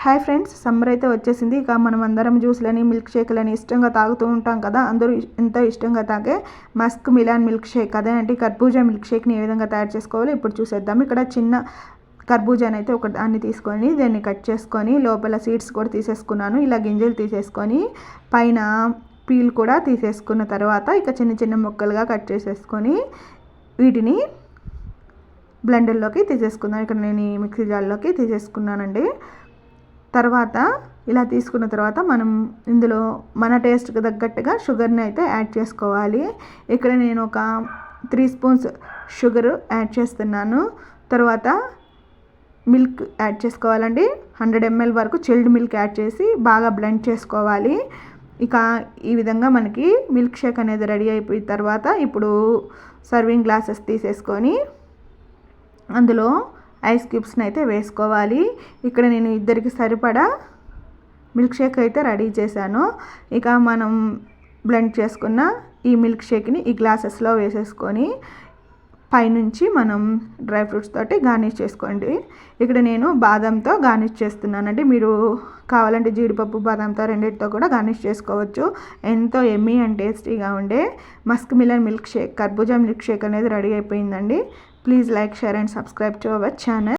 Hi friends, summer అయితే వచ్చేసింది. ఇక మనం అందరం జ్యూస్లని మిల్క్ షేక్లని ఇష్టంగా తాగుతూ ఉంటాం కదా. అందరూ ఎంతో ఇష్టంగా తాగే మస్క్ మిలాన్ మిల్క్ షేక్, అదేంటి కర్బూజా మిల్క్ షేక్ని ఏ విధంగా తయారు చేసుకోవాలో ఇప్పుడు చూసేద్దాం. ఇక్కడ చిన్న కర్బూజాని అయితే ఒక దాన్ని తీసుకొని దాన్ని కట్ చేసుకొని లోపల సీడ్స్ కూడా తీసేసుకున్నాను. ఇలా గింజలు తీసేసుకొని పైన పీల్ కూడా తీసేసుకున్న తర్వాత ఇక చిన్న చిన్న ముక్కలుగా కట్ చేసేసుకొని వీటిని బ్లెండర్లోకి తీసేసుకున్నాను. ఇక్కడ నేను ఈ మిక్సీ జార్లోకి తీసేసుకున్నానండి. తర్వాత ఇలా తీసుకున్న తర్వాత మనం ఇందులో మన టేస్ట్కి తగ్గట్టుగా షుగర్ని అయితే యాడ్ చేసుకోవాలి. ఇక్కడ నేను ఒక 3 స్పూన్స్ షుగర్ యాడ్ చేస్తున్నాను. తర్వాత మిల్క్ యాడ్ చేసుకోవాలండి. 100 ml వరకు చిల్డ్ మిల్క్ యాడ్ చేసి బాగా బ్లెండ్ చేసుకోవాలి. ఇక ఈ విధంగా మనకి మిల్క్ షేక్ అనేది రెడీ అయిపోయిన తర్వాత ఇప్పుడు సర్వింగ్ గ్లాసెస్ తీసేసుకొని అందులో ఐస్ క్యూబ్స్ని అయితే వేసుకోవాలి. ఇక్కడ నేను ఇద్దరికి సరిపడా మిల్క్ షేక్ అయితే రెడీ చేశాను. ఇక మనం బ్లెండ్ చేసుకున్న ఈ మిల్క్ షేక్ని ఈ గ్లాసెస్లో వేసేసుకొని పైనుంచి మనం డ్రై ఫ్రూట్స్ తోటి గార్నిష్ చేసుకోండి. ఇక్కడ నేను బాదంతో గార్నిష్ చేస్తున్నానండి. మీరు కావాలంటే జీడిపప్పు బాదంతో రెండింటితో కూడా గార్నిష్ చేసుకోవచ్చు. ఎంతో ఎమ్మీ అండ్ టేస్టీగా ఉండే మస్క్ మిలన్ మిల్క్ షేక్, కర్బూజా మిల్క్ షేక్ అనేది రెడీ అయిపోయిందండి. Please like, share and subscribe to our channel.